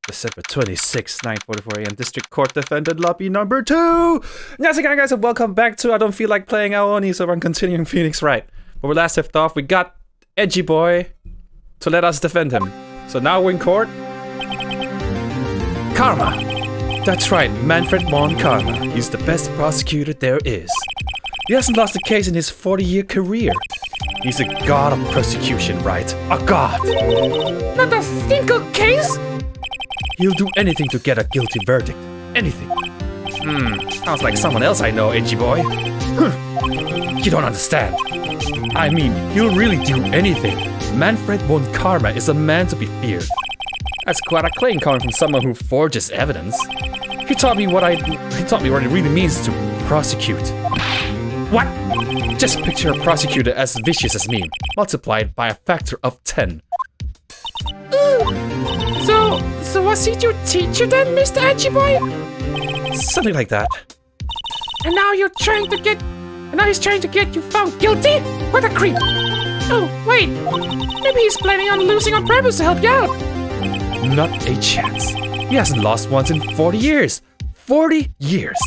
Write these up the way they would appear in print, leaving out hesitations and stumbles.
December 26, 9:44 a.m. District Court Defendant Lobby number 2! How's it going, guys, and welcome back to I Don't Feel Like Playing Aoni, so I'm continuing Phoenix Wright. Where we last left off, we got Edgy Boy to let us defend him. So now we're in court. Karma. That's right, Manfred von Karma. He's the best prosecutor there is. He hasn't lost a case in his 40-year career. He's a god of prosecution, right? A god! Not a single case? He'll do anything to get a guilty verdict. Anything. Sounds like someone else I know, Edgy Boy. You don't understand. I mean, he'll really do anything. Manfred von Karma is a man to be feared. That's quite a claim coming from someone who forges evidence. He taught me what it really means to prosecute. What? Just picture a prosecutor as vicious as me, multiplied by a factor of 10. So was he your teacher then, Mr. Edgy Boy? Something like that. And now he's trying to get you found guilty? What a creep! Oh, wait. Maybe he's planning on losing on purpose to help you out. Not a chance. He hasn't lost once in 40 years. 40 years.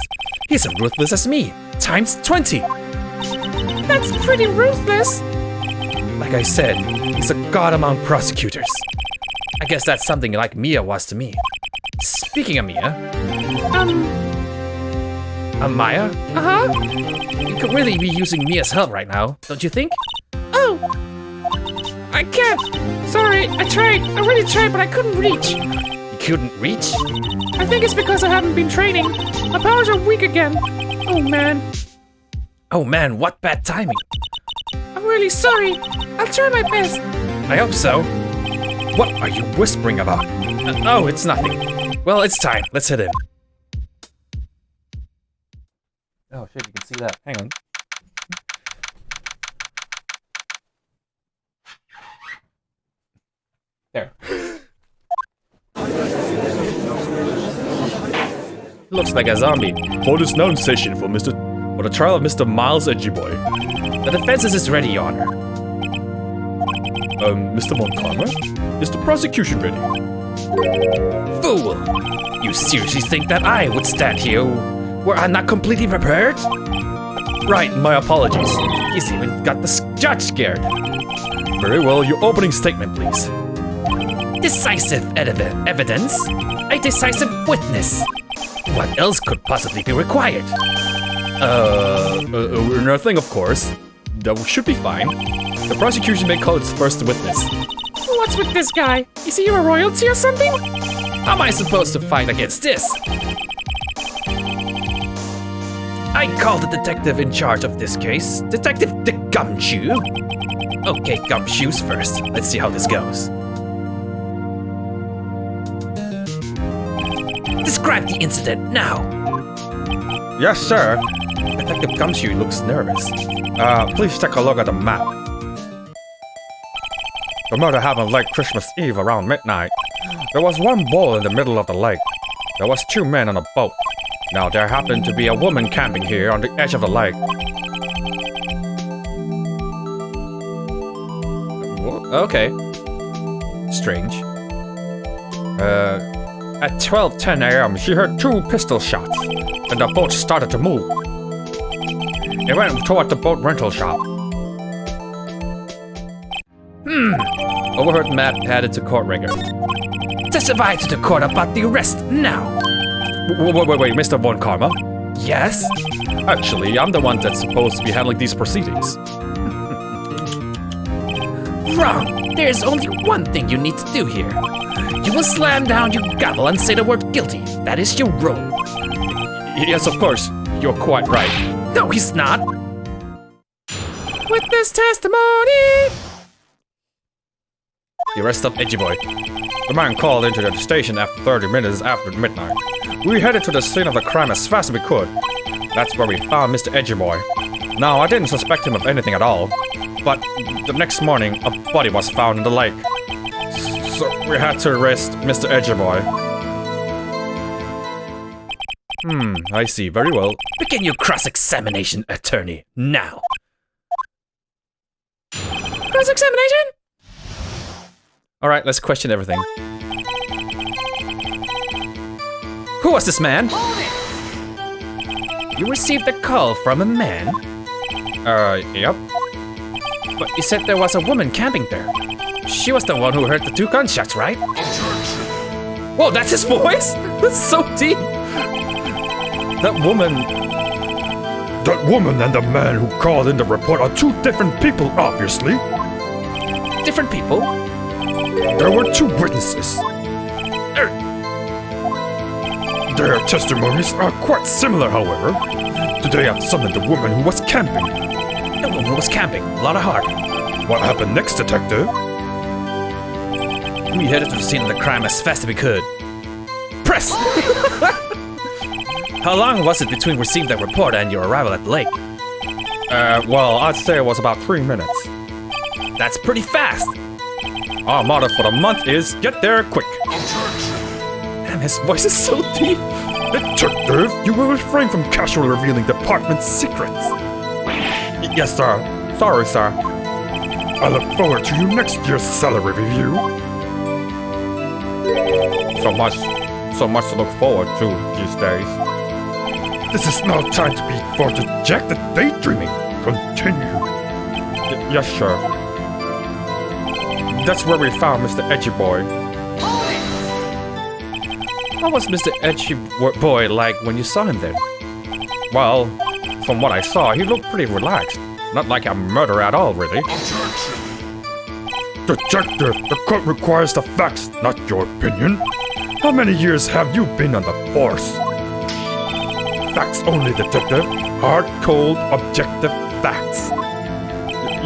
He's as ruthless as me, times 20. That's pretty ruthless. Like I said, he's a god among prosecutors. I guess that's something like Mia was to me. Speaking of Mia... Maya? Uh-huh. You could really be using Mia's help right now, don't you think? Oh! I can't. Sorry, I tried. I really tried, but I couldn't reach. You couldn't reach? I think it's because I haven't been training. My powers are weak again. Oh, man. Oh man, what bad timing. I'm really sorry. I'll try my best. I hope so. What are you whispering about? Oh, it's nothing. Well, it's time. Let's head in. Oh shit, you can see that. Hang on. There. Looks like a zombie. Hold this known session for the trial of Mr. Miles Edgy Boy. The defense is ready, Your Honor. Mr. von Karma? Is the prosecution ready? Fool! You seriously think that I would stand here where I'm not completely prepared? Right, my apologies. He's even got the judge scared. Very well, your opening statement, please. Decisive evidence? A decisive witness? What else could possibly be required? Nothing, of course. That should be fine. The prosecution may call its first witness. What's with this guy? Is he your royalty or something? How am I supposed to fight against this? I call the detective in charge of this case, Detective the Gumshoe. Okay, Gumshoes first. Let's see how this goes. Describe the incident now. Yes, sir. Detective Gumshoe looks nervous. Please take a look at the map. The murder happened late Christmas Eve around midnight. There was one bowl in the middle of the lake. There was 2 men on a boat. Now there happened to be a woman camping here on the edge of the lake. Okay. Strange. At 12:10 a.m. she heard 2 pistol shots, and the boat started to move. It went toward the boat rental shop. Overheard Matt headed to court record. Testify to the court about the arrest now. Wait, Mr. von Karma? Yes? Actually, I'm the one that's supposed to be handling these proceedings. Wrong. There's only one thing you need to do here. You will slam down your gavel and say the word guilty. That is your role. Yes, of course. You're quite right. No, he's not. Witness testimony! The arrest of Edgy Boy. The man called into the station after 30 minutes after midnight. We headed to the scene of the crime as fast as we could. That's where we found Mr. Edgy Boy. Now, I didn't suspect him of anything at all, but the next morning, a body was found in the lake. So we had to arrest Mr. Edgy Boy. I see. Very well. Begin your cross-examination, attorney, now. Cross-examination? Alright, let's question everything. Who was this man? You received a call from a man? Yep. But you said there was a woman camping there. She was the one who heard the 2 gunshots, right? Whoa, that's his voice? That's so deep. That woman and the man who called in the report are 2 different people, obviously. Different people? There were 2 witnesses. Their testimonies are quite similar, however. Today I've summoned the woman who was camping. The woman who was camping? A lot of heart. What happened next, detective? We headed to the scene of the crime as fast as we could. Press! How long was it between receiving that report and your arrival at the lake? Well, I'd say it was about 3 minutes. That's pretty fast. Our motto for the month is, get there quick. Damn, his voice is so deep. Detective, you will refrain from casually revealing department secrets. Yes, sir. Sorry, sir. I look forward to your next year's salary review. So much to look forward to these days. This is no time to be for dejected daydreaming. Continue. Yes, sir. That's where we found Mr. Edgy Boy. What was Mr. Edgy Boy like when you saw him there? Well, from what I saw, he looked pretty relaxed. Not like a murderer at all, really. Detective, the court requires the facts, not your opinion. How many years have you been on the force? Facts only, detective. Hard, cold, objective facts.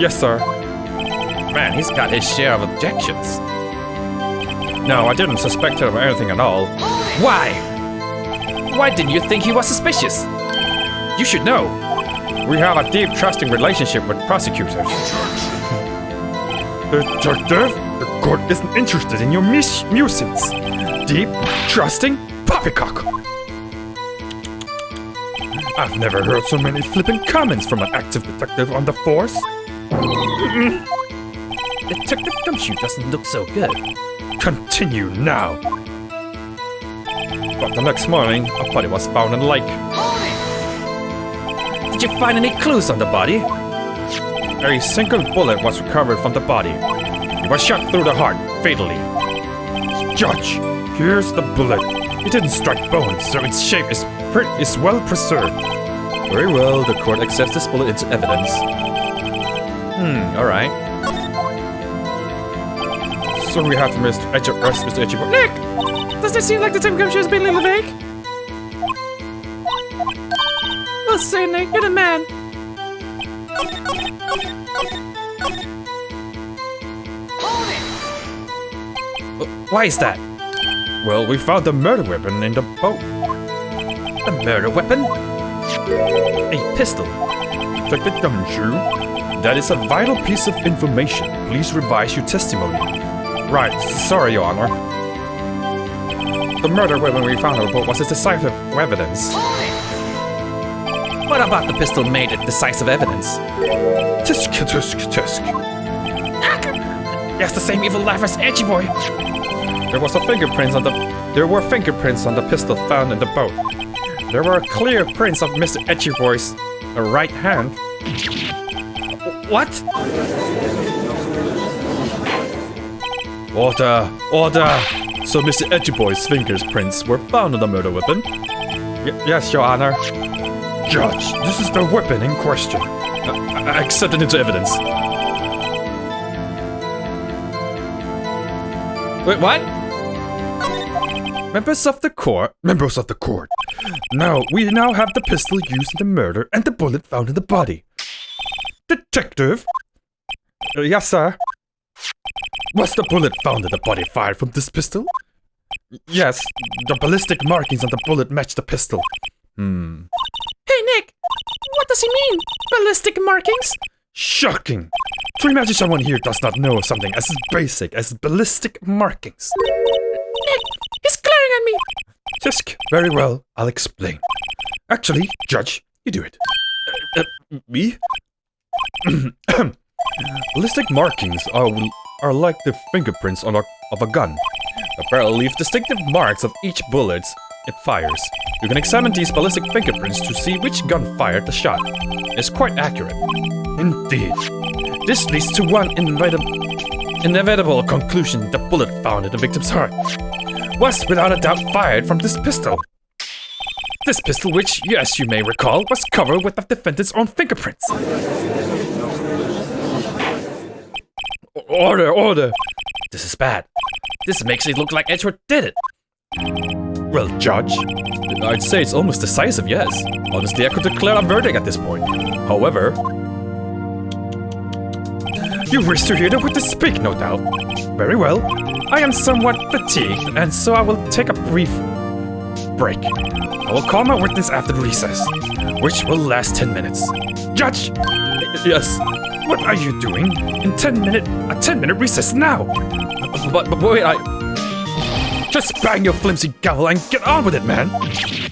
Yes, sir. Man, he's got his share of objections. No, I didn't suspect him of anything at all. Why? Why didn't you think he was suspicious? You should know. We have a deep, trusting relationship with prosecutors. Detective, the court isn't interested in your musings. Deep, trusting, poppycock. I've never heard so many flippant comments from an active detective on the force. Detective Gumshoe doesn't look so good. Continue now. But the next morning, a body was found in the lake. Did you find any clues on the body? A single bullet was recovered from the body. It was shot through the heart, fatally. Judge, here's the bullet. It didn't strike bones, so its shape is well preserved. Very well, the court accepts this bullet into evidence. Alright. So we have to arrest Mr. Edgy Boy. Nick! Does it seem like the Tim Gumshoe has been a little vague? Well, say, Nick, you're the man. Why is that? Well, we found the murder weapon in the boat. The murder weapon? A pistol. Detective Gumshoe, that is a vital piece of information. Please revise your testimony. Right, sorry, Your Honor. The murder weapon we found on the boat was a decisive evidence. What about the pistol made it decisive evidence? Tisk, tisk, tisk. Yes, the same evil laugh as Edgy Boy. There were fingerprints on the pistol found in the boat. There were clear prints of Mr. Edgy Boy's right hand. What? Order! Order! So Mr. Edgy Boy's fingerprints were found on the murder weapon? Yes, Your Honor. Judge, this is the weapon in question. I accept it into evidence. Wait, what? Members of the court. We now have the pistol used in the murder and the bullet found in the body. Detective? Yes, sir. Was the bullet found in the body fired from this pistol? Yes, the ballistic markings on the bullet match the pistol. Hey, Nick! What does he mean? Ballistic markings? Shocking! To imagine someone here does not know something as basic as ballistic markings. Nick! He's glaring at me! Tisk, very well, I'll explain. Actually, Judge, you do it. Me? Ballistic markings are like the fingerprints of a gun. The barrel leaves distinctive marks of each bullet it fires. You can examine these ballistic fingerprints to see which gun fired the shot. It's quite accurate. Indeed. This leads to one inevitable conclusion. The bullet found in the victim's heart was without a doubt fired from this pistol. This pistol, which, as you may recall, was covered with the defendant's own fingerprints. Order! This is bad. This makes it look like Edward did it. Well, Judge, I'd say it's almost decisive, yes. Honestly, I could declare a verdict at this point. However, you wish to hear the witness speak, no doubt. Very well. I am somewhat fatigued, and so I will take a brief break. I will call my witness after recess, which will last 10 minutes. Judge! Yes? What are you doing? A 10-minute recess now! But wait, just bang your flimsy gavel and get on with it, man!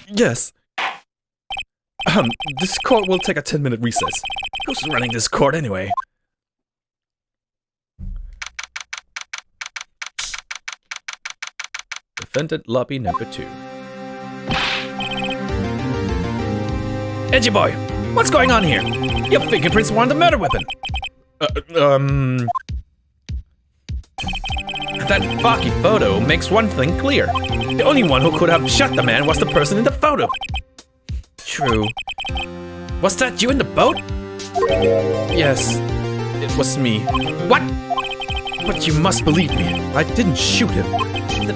Yes. This court will take a 10-minute recess. Who's running this court anyway? Defendant lobby number 2. Edgy boy, what's going on here? Your fingerprints were on the murder weapon. That foggy photo makes one thing clear. The only one who could have shot the man was the person in the photo. True. Was that you in the boat? Yes, it was me. What? But you must believe me. I didn't shoot him.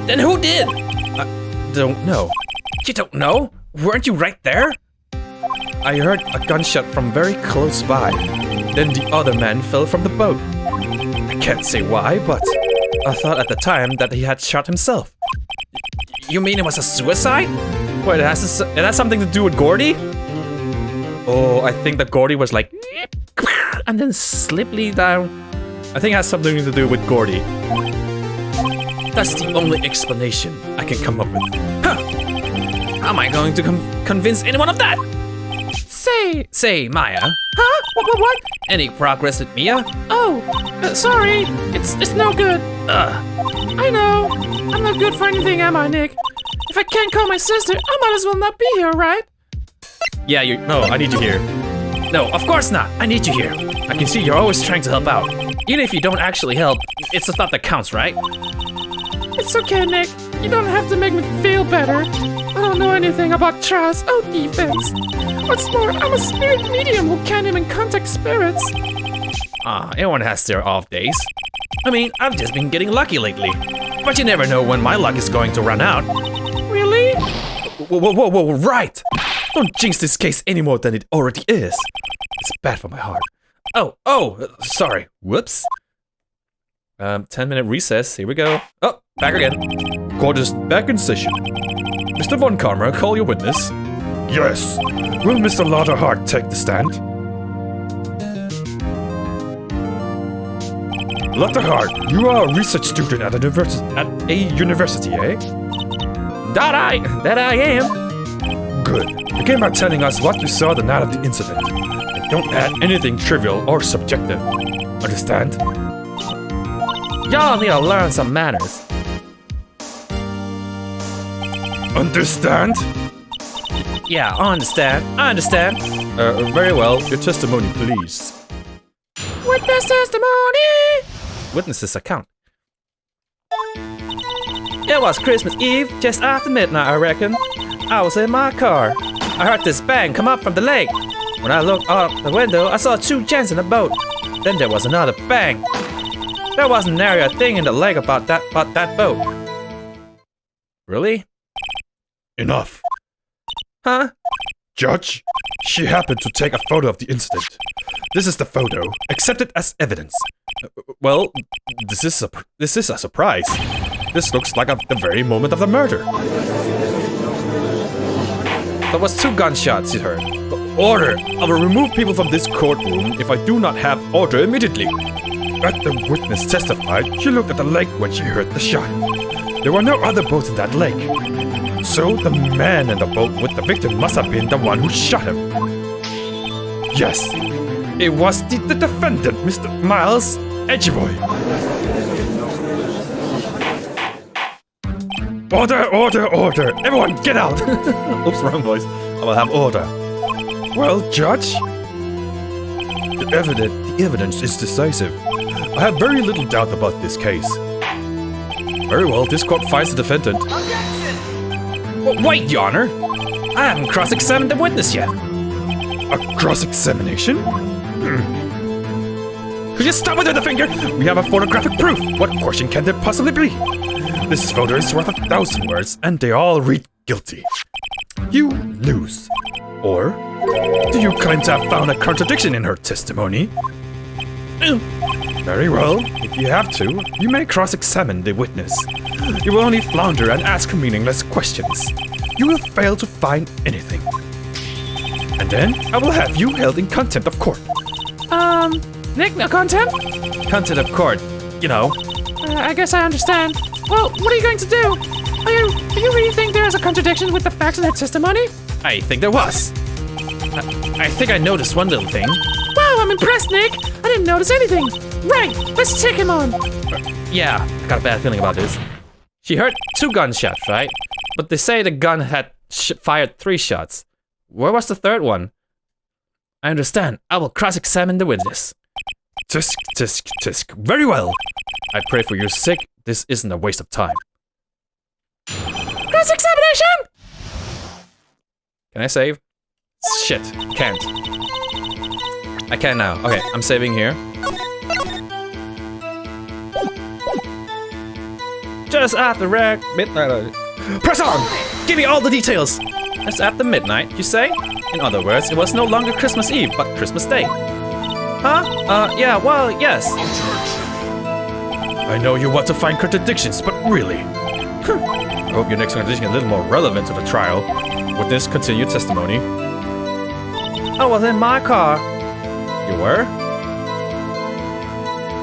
Then who did? I don't know. You don't know? Weren't you right there? I heard a gunshot from very close by. Then the other man fell from the boat. I can't say why, but I thought at the time that he had shot himself. You mean it was a suicide? Wait, it has something to do with Gordy? Oh, I think that Gordy was like, and then slipply down. I think it has something to do with Gordy. That's the only explanation I can come up with. Huh. How am I going to convince anyone of that? Say, Maya. Huh? What? Any progress with Mia? Oh, sorry. It's no good. I know. I'm not good for anything, am I, Nick? If I can't call my sister, I might as well not be here, right? Yeah, no, I need you here. No, of course not. I need you here. I can see you're always trying to help out. Even if you don't actually help, it's the thought that counts, right? It's okay, Nick. You don't have to make me feel better. I don't know anything about trust or defense. What's more, I'm a spirit medium who can't even contact spirits. Everyone has their off days. I mean, I've just been getting lucky lately. But you never know when my luck is going to run out. Really? Whoa, right! Don't jinx this case any more than it already is. It's bad for my heart. Oh, sorry. Whoops. 10-minute recess. Here we go. Oh, back again. Court is back in session. Mr. Von Karma, call your witness. Yes. Will Mr. Lauderhart take the stand? Lauderhart, you are a research student at a university, eh? That I am. Good. Begin by telling us what you saw the night of the incident. And don't add anything trivial or subjective. Understand? Y'all need to learn some manners. Understand? Yeah, I understand. Very well. Your testimony, please. Witness testimony! Witness's account. It was Christmas Eve, just after midnight, I reckon. I was in my car. I heard this bang come up from the lake. When I looked out the window, I saw 2 gents in a boat. Then there was another bang. There wasn't nary a thing in the lake about that boat. Really? Enough. Huh? Judge, she happened to take a photo of the incident. This is the photo. Accept it as evidence. Well, this is a surprise. This looks like the very moment of the murder. There was 2 gunshots you heard. Order! I will remove people from this courtroom if I do not have order immediately. As the witness testified, she looked at the lake when she heard the shot. There were no other boats in that lake. So the man in the boat with the victim must have been the one who shot him. Yes, it was the defendant, Mr. Miles Edgyboy. Order, order, order! Everyone, get out! Oops, wrong voice. I will have order. Well, Judge? The evidence is decisive. I have very little doubt about this case. Very well, this court finds the defendant. Wait, Your Honor! I haven't cross-examined the witness yet. A cross-examination? Could you stop with the finger? We have a photographic proof. What question can there possibly be? This photo is worth 1,000 words, and they all read guilty. You lose. Or, do you claim to have found a contradiction in her testimony? Very well. If you have to, you may cross-examine the witness. You will only flounder and ask meaningless questions. You will fail to find anything. And then, I will have you held in contempt of court. Nick, no contempt? Contempt of court, you know. I guess I understand. Well, what are you going to do? Do you really think there is a contradiction with the facts in her testimony? I think there was. I think I noticed one little thing. Wow, I'm impressed, Nick. I didn't notice anything. Right, let's check him on. Yeah, I got a bad feeling about this. She heard 2 gunshots, right? But they say the gun had fired 3 shots. Where was the 3rd one? I understand. I will cross-examine the witness. Tisk, tisk, tisk. Very well. I pray for your sake, this isn't a waste of time. Cross-examination! Can I save? Shit, can't. I can now. Okay, I'm saving here. Just after midnight. Press on! Give me all the details! Just after midnight, you say? In other words, it was no longer Christmas Eve, but Christmas Day. Huh? Yeah, well, yes. I know you want to find contradictions, but really. I hope your next contradiction is a little more relevant to the trial. Witness, continue testimony. I was in my car. You were?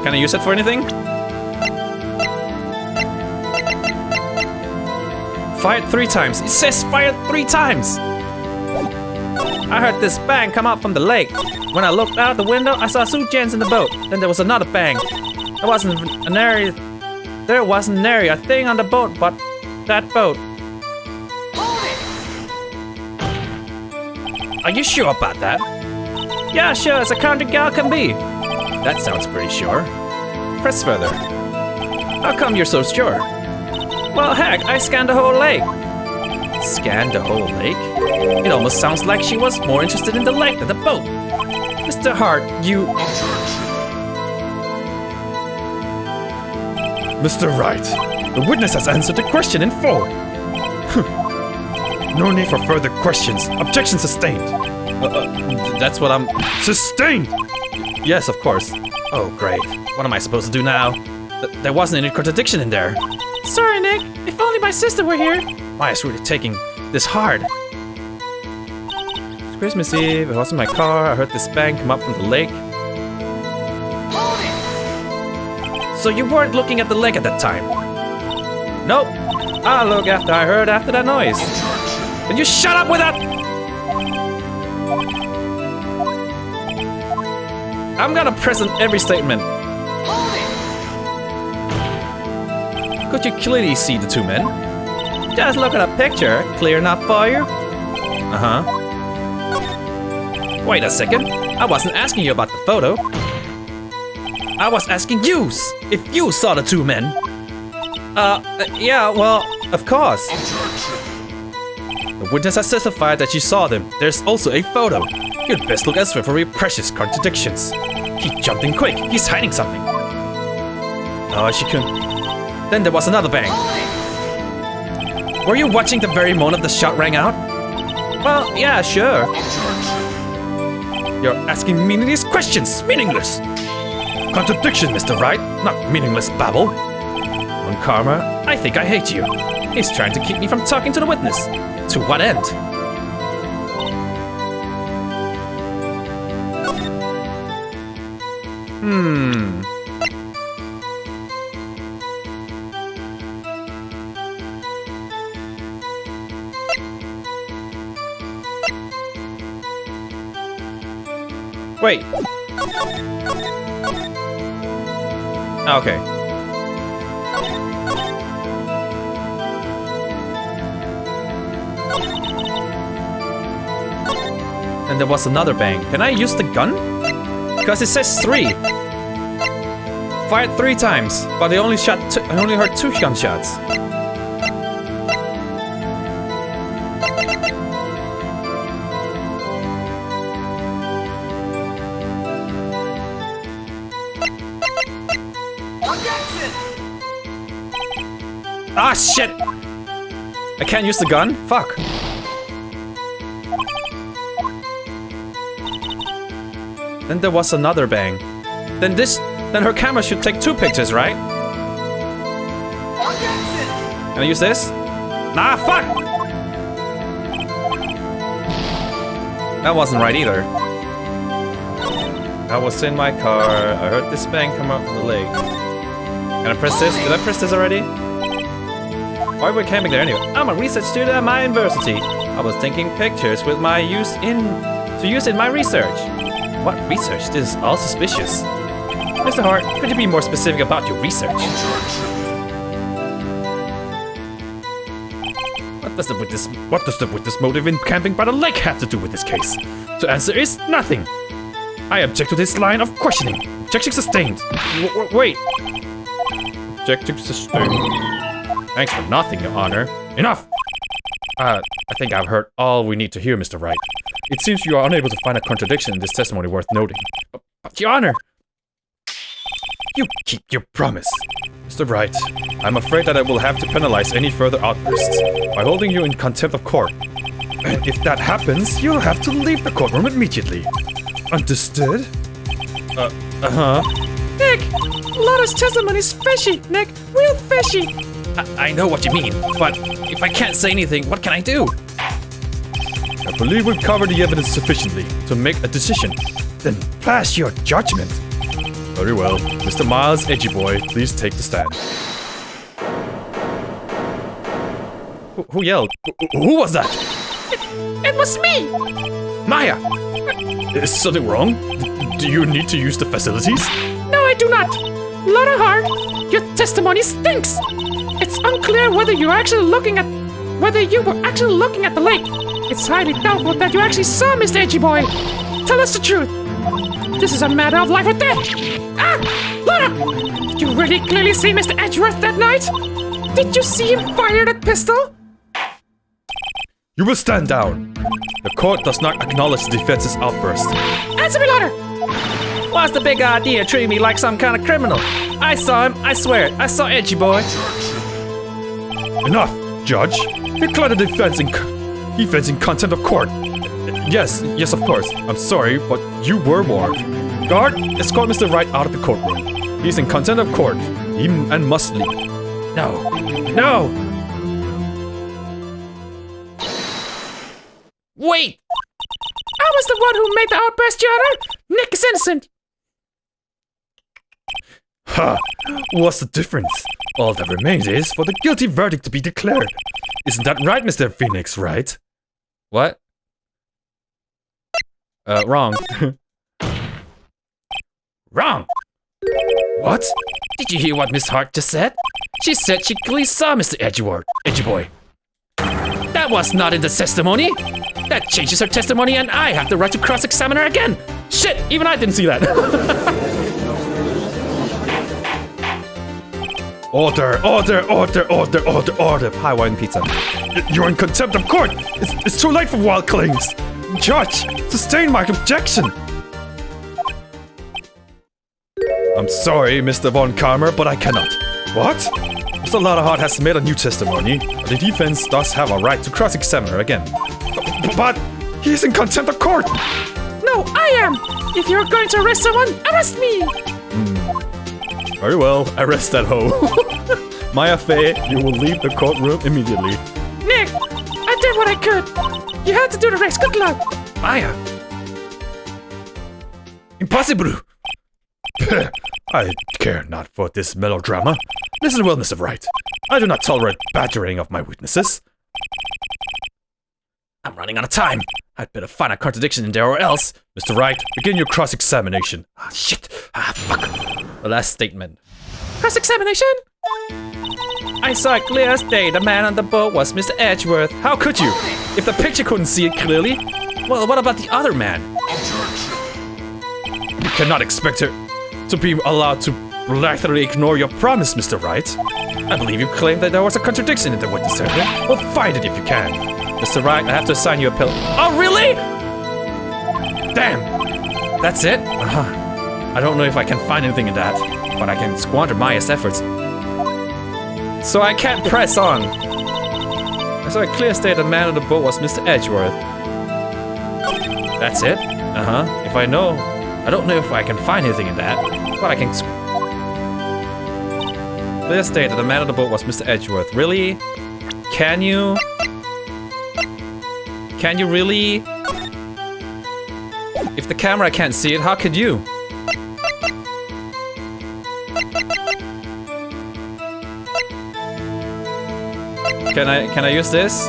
Can I use it for anything? Fired 3 times. It says fired 3 times. I heard this bang come out from the lake. When I looked out the window, I saw 2 gents in the boat. Then there was another bang. There wasn't nary a thing on the boat but that boat. Are you sure about that? Yeah, sure, as a country gal can be. That sounds pretty sure. Press further. How come you're so sure? Well, heck, I scanned the whole lake. Scanned the whole lake? It almost sounds like she was more interested in the lake than the boat. Mr. Hart, you... Mr. Wright, the witness has answered the question in full. No need for further questions. Objection sustained. That's what I'm... Sustained! Yes, of course. Oh, great. What am I supposed to do now? There wasn't any contradiction in there. Sorry, Nick. If only my sister were here. Why is really taking this hard? It's Christmas Eve. I was in my car. I heard this bang come up from the lake. So you weren't looking at the lake at that time? Nope. I'll look after I heard after that noise. Can you shut up with that? I'm gonna present every statement. Could you clearly see the 2 men? Just look at a picture. Clear enough for you? Uh-huh. Wait a second. I wasn't asking you about the photo. I was asking you if you saw the 2 men. Yeah, well, of course. The witness has testified that you saw them. There's also a photo. You'd best look elsewhere for your precious contradictions. He jumped in quick. He's hiding something. Oh, she couldn't. Then there was another bang. Were you watching the very moment the shot rang out? Well, yeah, sure. You're asking meaningless questions. Meaningless. Contradiction, Mr. Wright, not meaningless babble. On karma, I think I hate you. He's trying to keep me from talking to the witness. To what end? Wait. Okay. And there was another bang. Can I use the gun? Because it says 3. Fired 3 times, but I only heard 2 gunshots. Ah, shit! I can't use the gun? Fuck. Then there was another bang. Then her camera should take 2 pictures, right? Can I use this? Nah, fuck! That wasn't right either. I was in my car. I heard this bang come out from the lake. Can I press this? Did I press this already? Why are we camping there anyway? I'm a research student at my university. I was taking pictures with my use in my research. What research? This is all suspicious. Mr. Hart, could you be more specific about your research? What does the witness motive in camping by the lake have to do with this case? The answer is nothing. I object to this line of questioning. Objection sustained. Wait. Objection sustained. Thanks for nothing, Your Honor. Enough! I think I've heard all we need to hear, Mr. Wright. It seems you are unable to find a contradiction in this testimony worth noting. But Your Honor! You keep your promise. Mr. Wright, I'm afraid that I will have to penalize any further outbursts by holding you in contempt of court. And if that happens, you'll have to leave the courtroom immediately. Understood? Uh-huh. Nick! Lotta's testimony's fishy, Nick. Real fishy. I know what you mean, but if I can't say anything, what can I do? I believe we've covered the evidence sufficiently to make a decision. Then pass your judgment. Very well. Mr. Miles, Edgy Boy, please take the stand. Who yelled? Who was that? It was me! Maya! Is something wrong? Do you need to use the facilities? No, I do not. Lotta Hart, your testimony stinks. It's unclear whether you were actually looking at the lake. It's highly doubtful that you actually saw Mr. Edgy Boy. Tell us the truth. This is a matter of life or death. Ah! Lotta! Did you really clearly see Mr. Edgeworth that night? Did you see him fire that pistol? You will stand down. The court does not acknowledge the defense's outburst. Answer me, Lotta! What's the big idea treating me like some kind of criminal? I saw him, I swear it. I saw Edgy Boy. Enough, Judge. Declare the defense in contempt of court. Yes, of course. I'm sorry, but you were warned. Guard, escort Mr. Wright out of the courtroom. He's in contempt of court, and must leave. No. No! Wait! I was the one who made the outburst, Your Honor. Nick is innocent. Ha! What's the difference? All that remains is for the guilty verdict to be declared. Isn't that right, Mr. Phoenix, right? What? Wrong. Wrong! What? Did you hear what Miss Hart just said? She said she clearly saw Mr. Edgy Boy. That was not in the testimony. That changes her testimony and I have the right to cross-examine her again. Shit, even I didn't see that. Order! Hawaiian pizza. You're in contempt of court! It's too late for wild claims! Judge, sustain my objection! I'm sorry, Mr. Von Karmer, but I cannot. What? Mr. Lotta has made a new testimony. The defense does have a right to cross-examine her again. But he's in contempt of court! No, I am! If you're going to arrest someone, arrest me! Very well, arrest that hoe. Maya Fey, you will leave the courtroom immediately. Nick, I did what I could. You had to do the rest. Good luck. Maya! Impossible! I care not for this melodrama. Listen well, Mr. Wright. I do not tolerate badgering of my witnesses. I'm running out of time. I'd better find a contradiction in there or else. Mr. Wright, begin your cross-examination. Ah, shit. Ah, fuck. The last statement. Cross-examination? I saw it clear as day. The man on the boat was Mr. Edgeworth. How could you? If the picture couldn't see it clearly? Well, what about the other man? You cannot expect her to be allowed to blathily ignore your promise, Mr. Wright. I believe you claimed that there was a contradiction in the witness statement. Well, find it if you can. Mr. Wright, I have to assign you a pill. Oh, really? Damn. That's it? I don't know if I can find anything in that, but I can squander Maya's efforts. So I can't press on. I saw a clear state the man on the boat was Mr. Edgeworth. That's it? If I know... I don't know if I can find anything in that, but I can... Clear state that the man on the boat was Mr. Edgeworth. Really? Can you? Can you really? If the camera can't see it, how could you? Can I use this?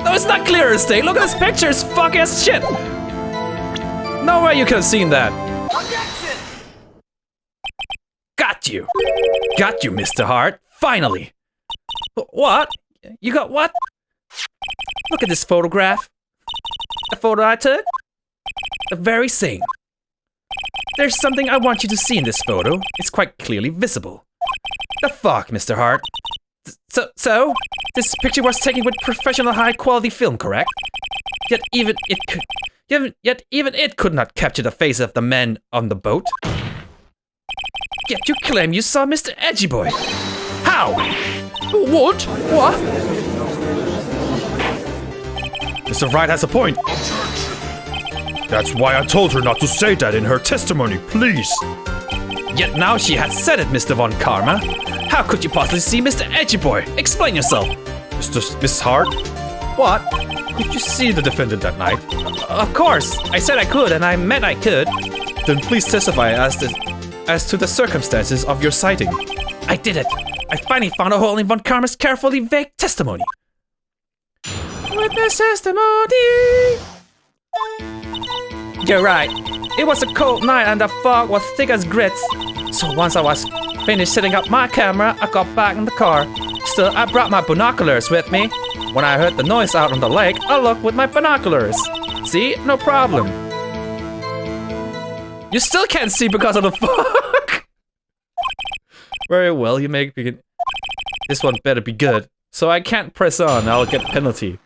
No, it's not clear as day. Look at this picture. It's fucking as shit. No way you could have seen that. Got you. Got you, Mr. Hart. Finally. What? You got what? Look at this photograph. The photo I took? The very same. There's something I want you to see in this photo. It's quite clearly visible. The fuck, Mr. Hart? So? This picture was taken with professional high-quality film, correct? Yet even it could not capture the face of the man on the boat. Yet you claim you saw Mr. Edgy Boy. How? What? What? Mr. Wright has a point. That's why I told her not to say that in her testimony, please. Yet now she has said it, Mr. Von Karma. How could you possibly see Mr. Edgy Boy? Explain yourself. Miss Hart? What? Could you see the defendant that night? Of course. I said I could, and I meant I could. Then please testify as to the circumstances of your sighting. I did it. I finally found a hole in Von Karma's carefully vague testimony. Witness testimony. You're right. It was a cold night and the fog was thick as grits. So once I was finished setting up my camera, I got back in the car. Still, I brought my binoculars with me. When I heard the noise out on the lake, I looked with my binoculars. See? No problem. You still can't see because of the fog. Very well, you make begin. This one better be good. So I can't press on, I'll get penalty.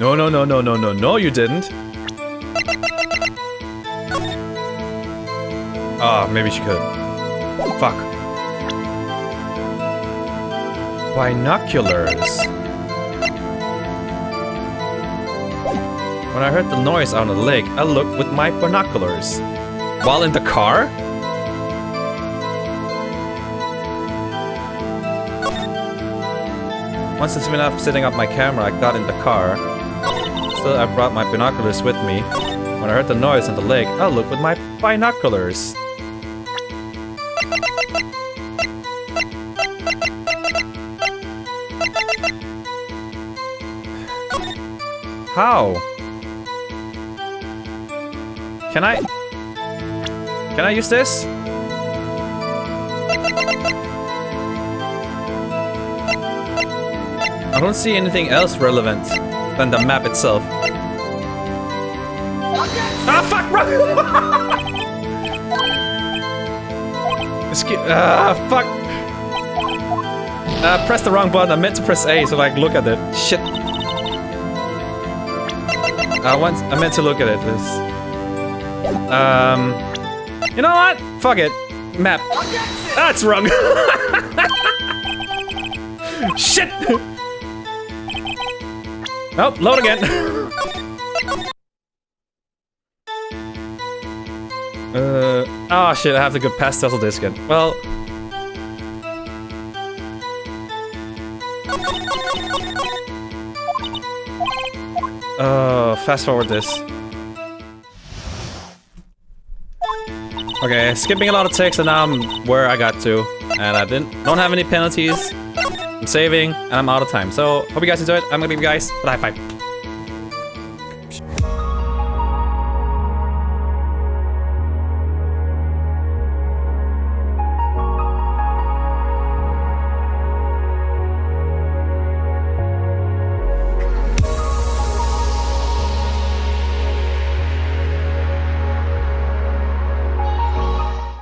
No, you didn't. Ah, maybe she could. Fuck. Binoculars. When I heard the noise out on the lake, I looked with my binoculars. While in the car? Once it's been up setting up my camera, I got in the car. Still, I brought my binoculars with me. When I heard the noise on the lake, I looked with my binoculars. How? Can I use this? I don't see anything else relevant than the map itself. Ah, fuck, bro! Fuck. Press the wrong button. I meant to press A so like look at it. Shit. I meant to look at it. You know what? Fuck it. Map. That's wrong. Shit. Nope, load again. Oh shit, I have to go past Tesla this again. Well. Fast forward this. Okay, skipping a lot of ticks and now I'm where I got to. And I don't have any penalties. I'm saving and I'm out of time. So, hope you guys enjoyed. I'm gonna give you guys a high five.